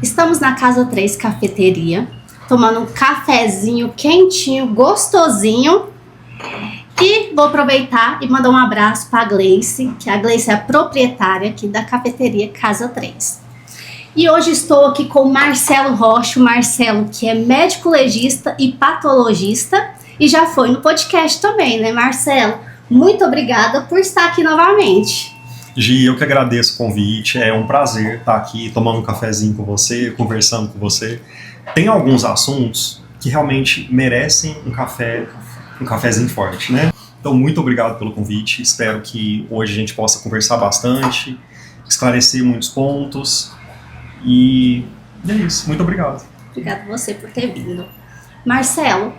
Estamos na Casa 3 Cafeteria, tomando um cafezinho quentinho, gostosinho. E vou aproveitar e mandar um abraço para a Gleice, que a Gleice é a proprietária aqui da Cafeteria Casa 3. E hoje estou aqui com o Marcelo Rocha, o Marcelo que é médico legista e patologista e já foi no podcast também, né, Marcelo? Muito obrigada por estar aqui novamente. Gi, eu que agradeço o convite, é um prazer estar aqui tomando um cafezinho com você, conversando com você. Tem alguns assuntos que realmente merecem um cafezinho forte, né? Então, muito obrigado pelo convite, espero que hoje a gente possa conversar bastante, esclarecer muitos pontos e é isso, muito obrigado. Obrigada a você por ter vindo. Marcelo,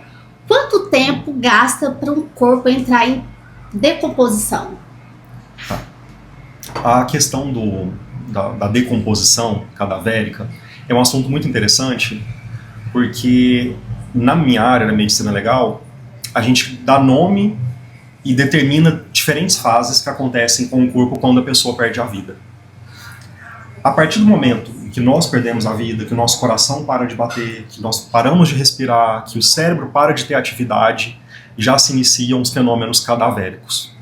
quanto tempo gasta para um corpo entrar em decomposição? Tá. A questão da decomposição cadavérica é um assunto muito interessante, porque na minha área, na medicina legal, a gente dá nome e determina diferentes fases que acontecem com o corpo quando a pessoa perde a vida. A partir do momento em que nós perdemos a vida, que o nosso coração para de bater, que nós paramos de respirar, que o cérebro para de ter atividade, já se iniciam os fenômenos cadavéricos.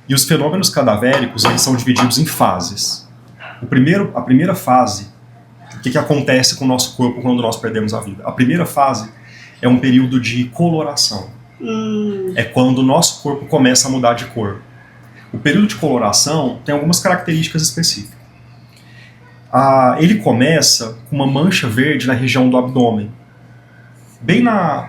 E os fenômenos cadavéricos, eles são divididos em fases. A primeira fase, o que acontece com o nosso corpo quando nós perdemos a vida? A primeira fase é um período de coloração. É quando o nosso corpo começa a mudar de cor. O período de coloração tem algumas características específicas. Ele começa com uma mancha verde na região do abdômen. Bem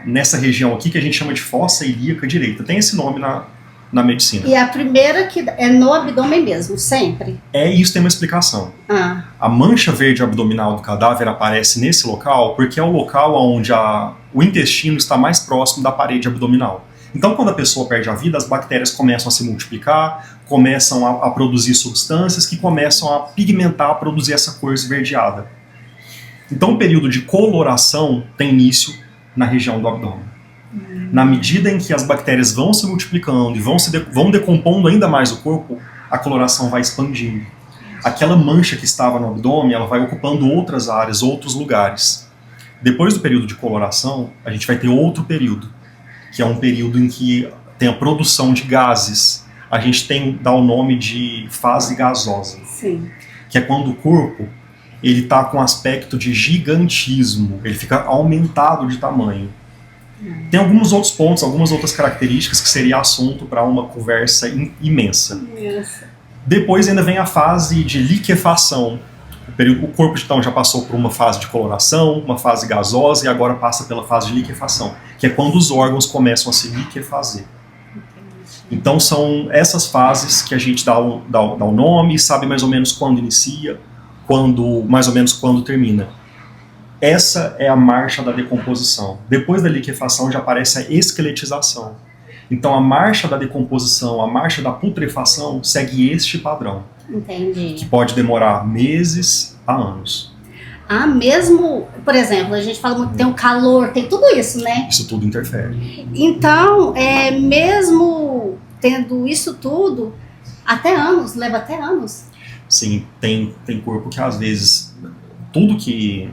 nessa região aqui que a gente chama de fossa ilíaca direita. Tem esse nome na medicina. E a primeira que é no abdômen mesmo, sempre? Isso tem uma explicação. A mancha verde abdominal do cadáver aparece nesse local porque é o local onde o intestino está mais próximo da parede abdominal. Então, quando a pessoa perde a vida, as bactérias começam a se multiplicar, começam a produzir substâncias que começam a pigmentar, a produzir essa cor esverdeada. Então, o período de coloração tem início na região do abdômen. Na medida em que as bactérias vão se multiplicando e vão decompondo ainda mais o corpo, a coloração vai expandindo. Aquela mancha que estava no abdômen, ela vai ocupando outras áreas, outros lugares. Depois do período de coloração, a gente vai ter outro período, que é um período em que tem a produção de gases. A gente dá o nome de fase gasosa. Sim. Que é quando o corpo ele está com aspecto de gigantismo, ele fica aumentado de tamanho. Tem alguns outros pontos, algumas outras características que seria assunto para uma conversa imensa. Depois ainda vem a fase de liquefação. O corpo então já passou por uma fase de coloração, uma fase gasosa e agora passa pela fase de liquefação, que é quando os órgãos começam a se liquefazer. Então são essas fases que a gente dá o nome e sabe mais ou menos quando inicia, mais ou menos quando termina. Essa é a marcha da decomposição. Depois da liquefação já aparece a esqueletização. Então a marcha da decomposição, a marcha da putrefação segue este padrão. Entendi. Que pode demorar meses a anos. Mesmo, por exemplo, a gente fala muito que tem o calor, tem tudo isso, né? Isso tudo interfere. Então, mesmo tendo isso tudo, leva até anos. Sim, tem corpo que às vezes, tudo que...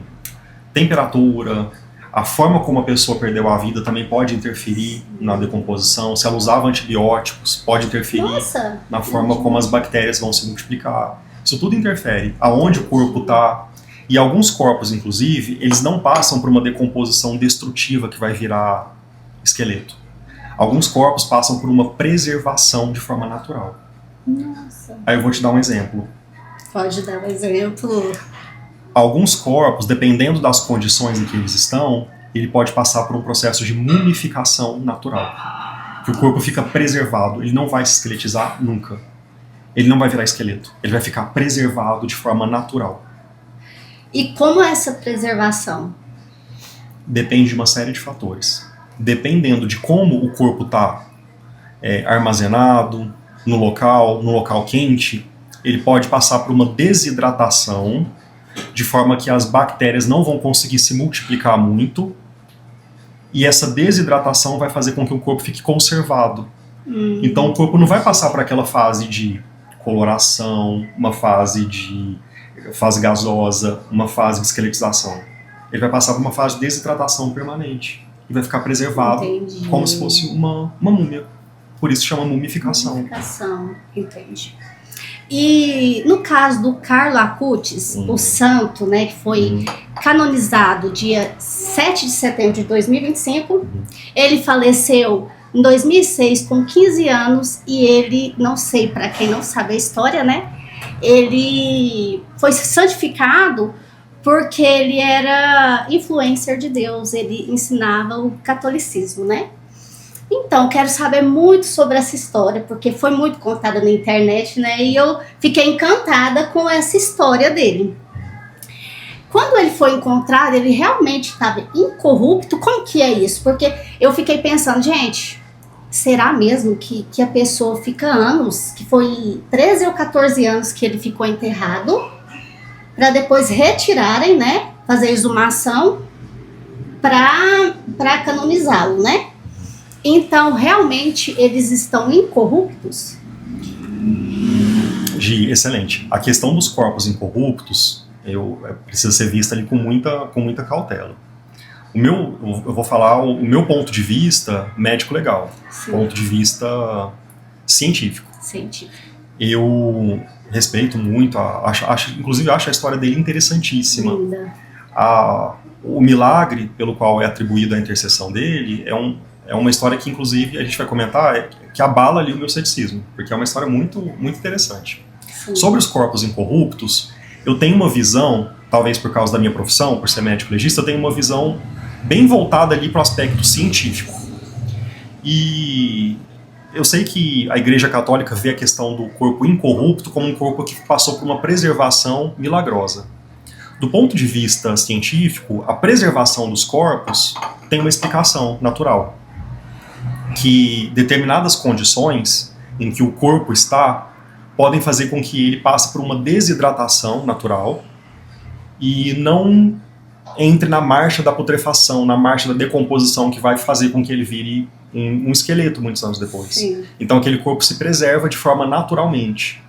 temperatura, a forma como a pessoa perdeu a vida também pode interferir na decomposição. Se ela usava antibióticos, pode interferir na forma como as bactérias vão se multiplicar. Isso tudo interfere. Aonde o corpo está. E alguns corpos, inclusive, eles não passam por uma decomposição destrutiva que vai virar esqueleto. Alguns corpos passam por uma preservação de forma natural. Nossa. Aí eu vou te dar um exemplo. Pode dar um exemplo. Alguns corpos, dependendo das condições em que eles estão, ele pode passar por um processo de mumificação natural. Que o corpo fica preservado, ele não vai se esqueletizar nunca. Ele não vai virar esqueleto, ele vai ficar preservado de forma natural. E como é essa preservação? Depende de uma série de fatores. Dependendo de como o corpo está armazenado, no local quente, ele pode passar por uma desidratação, de forma que as bactérias não vão conseguir se multiplicar muito, e essa desidratação vai fazer com que o corpo fique conservado. Então o corpo não vai passar por aquela fase de coloração, uma fase de fase gasosa, uma fase de esqueletização. Ele vai passar por uma fase de desidratação permanente e vai ficar preservado. Entendi. Como se fosse uma múmia. Por isso chama mumificação. Mumificação, entendi. E no caso do Carlo Acutis, o santo, né, que foi canonizado dia 7 de setembro de 2025, ele faleceu em 2006 com 15 anos e ele, não sei, para quem não sabe a história, né, ele foi santificado porque ele era influencer de Deus, ele ensinava o catolicismo, né? Então, quero saber muito sobre essa história, porque foi muito contada na internet, né? E eu fiquei encantada com essa história dele. Quando ele foi encontrado, ele realmente estava incorrupto? Como que é isso? Porque eu fiquei pensando, gente, será mesmo que a pessoa fica anos, que foi 13 ou 14 anos que ele ficou enterrado, para depois retirarem, né? Fazer exumação para canonizá-lo, né? Então, realmente, eles estão incorruptos? Gi, excelente. A questão dos corpos incorruptos precisa ser vista ali com muita cautela. Eu vou falar o meu ponto de vista médico-legal, ponto de vista científico. Eu respeito muito, inclusive acho a história dele interessantíssima. Linda. O milagre pelo qual é atribuída a intercessão dele é uma história que, inclusive, a gente vai comentar, que abala ali o meu ceticismo, porque é uma história muito, muito interessante. Sim. Sobre os corpos incorruptos, eu tenho uma visão, talvez por causa da minha profissão, por ser médico legista, eu tenho uma visão bem voltada ali para o aspecto científico. E eu sei que a Igreja Católica vê a questão do corpo incorrupto como um corpo que passou por uma preservação milagrosa. Do ponto de vista científico, a preservação dos corpos tem uma explicação natural. Que determinadas condições em que o corpo está podem fazer com que ele passe por uma desidratação natural e não entre na marcha da putrefação, na marcha da decomposição que vai fazer com que ele vire um esqueleto muitos anos depois. Sim. Então aquele corpo se preserva de forma naturalmente.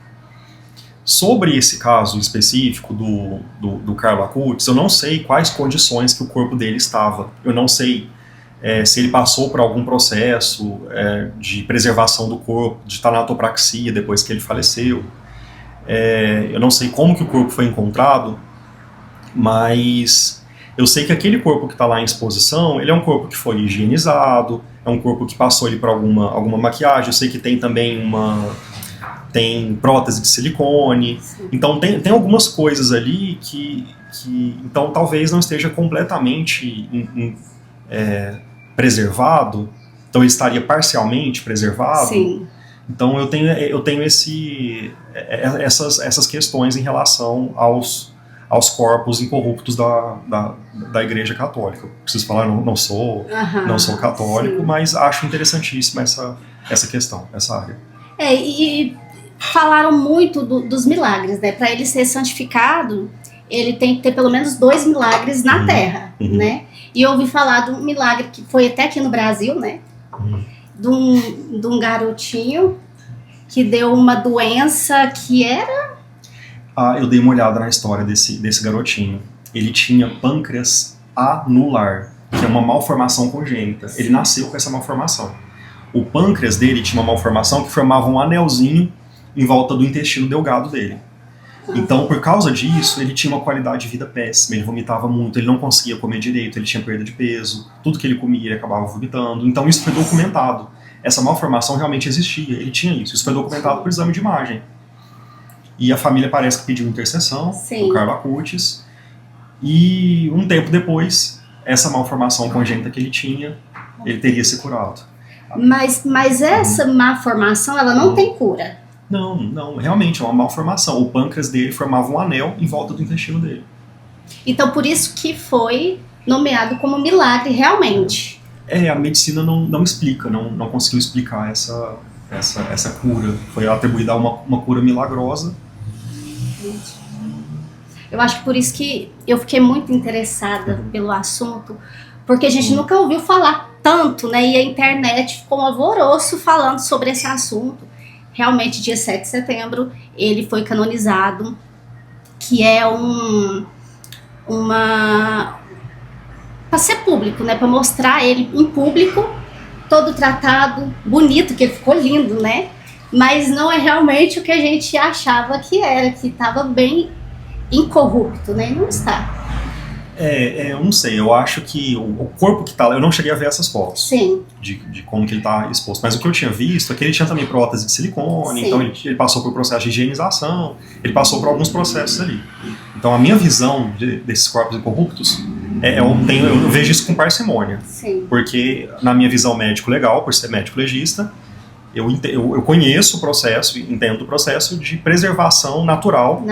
Sobre esse caso específico do Carlo Acutis, eu não sei quais condições que o corpo dele estava. Eu não sei se ele passou por algum processo de preservação do corpo, de tanatopraxia depois que ele faleceu. Eu não sei como que o corpo foi encontrado, mas eu sei que aquele corpo que está lá em exposição, ele é um corpo que foi higienizado, é um corpo que passou ali por alguma maquiagem. Eu sei que tem também tem prótese de silicone. Sim. Então tem algumas coisas ali que então talvez não esteja completamente preservado, então ele estaria parcialmente preservado. Sim. Então eu tenho essas questões em relação aos corpos incorruptos da Igreja Católica. Eu preciso falar, não sou católico, sim. Mas acho interessantíssima essa questão, essa área. E falaram muito dos milagres, né? Para ele ser santificado, ele tem que ter pelo menos 2 milagres na Terra, né? E eu ouvi falar de um milagre que foi até aqui no Brasil, né? De um garotinho que deu uma doença que era... Eu dei uma olhada na história desse garotinho. Ele tinha pâncreas anular, que é uma malformação congênita. Ele nasceu com essa malformação. O pâncreas dele tinha uma malformação que formava um anelzinho em volta do intestino delgado dele. Então, por causa disso, ele tinha uma qualidade de vida péssima, ele vomitava muito, ele não conseguia comer direito, ele tinha perda de peso, tudo que ele comia ele acabava vomitando. Então isso foi documentado. Essa malformação realmente existia, ele tinha isso. Isso foi documentado por exame de imagem. E a família parece que pediu intercessão do Carlo Acutis. E um tempo depois, essa malformação congênita que ele tinha, ele teria se curado. Mas essa malformação, ela não tem cura? Não, realmente é uma malformação. O pâncreas dele formava um anel em volta do intestino dele. Então por isso que foi nomeado como milagre realmente. A medicina não explica, não conseguiu explicar essa cura. Foi atribuída a uma cura milagrosa. Eu acho que por isso que eu fiquei muito interessada pelo assunto, porque a gente nunca ouviu falar tanto, né? E a internet ficou um alvoroço falando sobre esse assunto. Realmente, dia 7 de setembro, ele foi canonizado que é para ser público, né? Para mostrar ele em público, todo tratado, bonito, que ele ficou lindo, né? Mas não é realmente o que a gente achava que era, que estava bem incorrupto, né? E não está. Eu não sei, eu acho que o corpo que tá lá, eu não cheguei a ver essas fotos. Sim. De como que ele tá exposto, mas o que eu tinha visto é que ele tinha também prótese de silicone, Sim. então ele passou por processo de higienização, ele passou por alguns processos ali. Então a minha visão desses corpos incorruptos, eu vejo isso com parcimônia. Sim. Porque na minha visão médico legal, por ser médico legista, eu conheço o processo, entendo o processo de preservação natural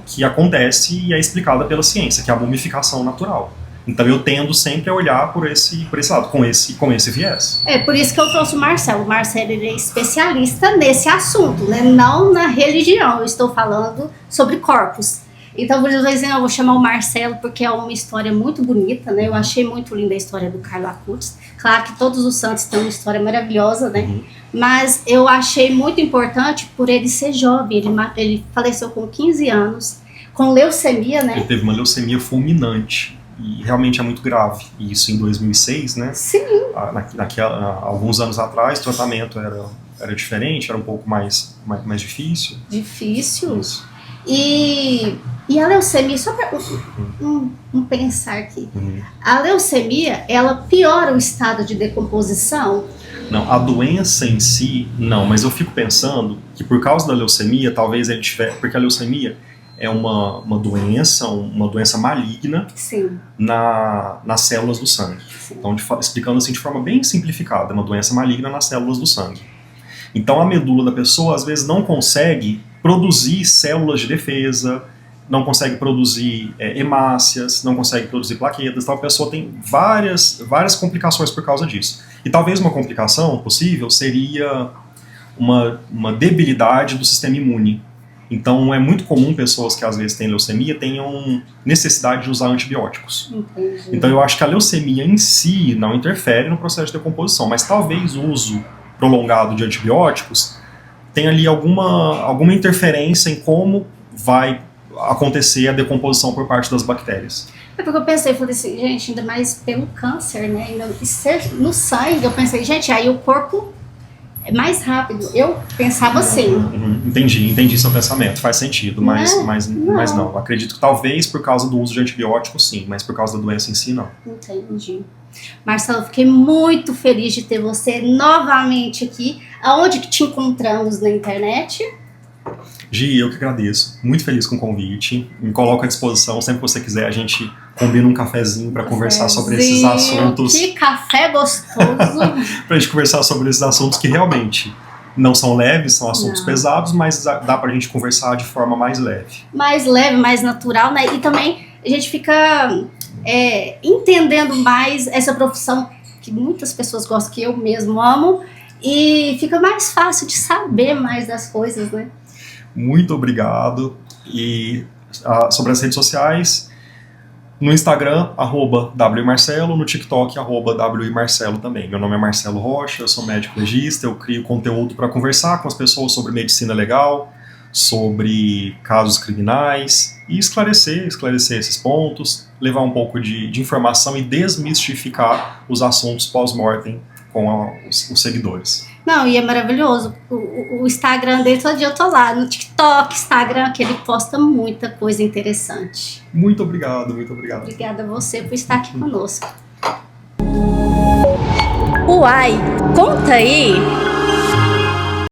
que acontece e é explicada pela ciência, que é a mumificação natural. Então eu tendo sempre a olhar por esse lado, com esse viés. É por isso que eu trouxe o Marcelo. O Marcelo ele é especialista nesse assunto, né? Não na religião, eu estou falando sobre corpos. Então, por exemplo, eu vou chamar o Marcelo porque é uma história muito bonita, né? Eu achei muito linda a história do Carlo Acutis. Claro que todos os santos têm uma história maravilhosa, né? Uhum. Mas eu achei muito importante por ele ser jovem. Ele faleceu com 15 anos, com leucemia, né? Ele teve uma leucemia fulminante e realmente é muito grave. E isso em 2006, né? Sim. Alguns anos atrás, o tratamento era diferente, era um pouco mais difícil. Difícil. Isso. E a leucemia, só para um pensar aqui, a leucemia, ela piora o estado de decomposição? Não, a doença em si, não, mas eu fico pensando que por causa da leucemia, talvez ele tivesse, porque a leucemia é uma doença maligna. Sim. Nas células do sangue. Sim. Então, explicando assim de forma bem simplificada, é uma doença maligna nas células do sangue. Então a medula da pessoa às vezes não consegue produzir células de defesa, não consegue produzir hemácias, não consegue produzir plaquetas, então a pessoa tem várias complicações por causa disso. E talvez uma complicação possível seria uma debilidade do sistema imune. Então é muito comum pessoas que às vezes têm leucemia tenham necessidade de usar antibióticos. Entendi. Então eu acho que a leucemia em si não interfere no processo de decomposição, mas talvez o uso prolongado de antibióticos tem ali alguma interferência em como vai acontecer a decomposição por parte das bactérias. É porque eu falei assim, gente, ainda mais pelo câncer, né? No sangue, eu pensei, gente, aí o corpo é mais rápido. Eu pensava assim. Entendi seu pensamento, faz sentido, mas não. Acredito que talvez por causa do uso de antibióticos, sim, mas por causa da doença em si, não. Entendi. Marcelo, fiquei muito feliz de ter você novamente aqui. Aonde que te encontramos na internet? Gi, eu que agradeço. Muito feliz com o convite. Me coloco à disposição. Sempre que você quiser, a gente combina um cafezinho para conversar sobre esses assuntos. Que café gostoso! Pra gente conversar sobre esses assuntos que realmente não são leves, são assuntos pesados, mas dá pra gente conversar de forma mais leve. Mais leve, mais natural, né? E também a gente fica entendendo mais essa profissão que muitas pessoas gostam, que eu mesmo amo, e fica mais fácil de saber mais das coisas, né? Muito obrigado. E sobre as redes sociais, no Instagram, @WMarcelo, no TikTok, @WMarcelo também. Meu nome é Marcelo Rocha, eu sou médico legista, eu crio conteúdo para conversar com as pessoas sobre medicina legal, sobre casos criminais e esclarecer esses pontos, levar um pouco de informação e desmistificar os assuntos pós-mortem com os seguidores. Não, e é maravilhoso. O Instagram dele, todo dia eu tô lá, no TikTok, Instagram, que ele posta muita coisa interessante. Muito obrigado, muito obrigado. Obrigada a você por estar aqui conosco. Uai, conta aí!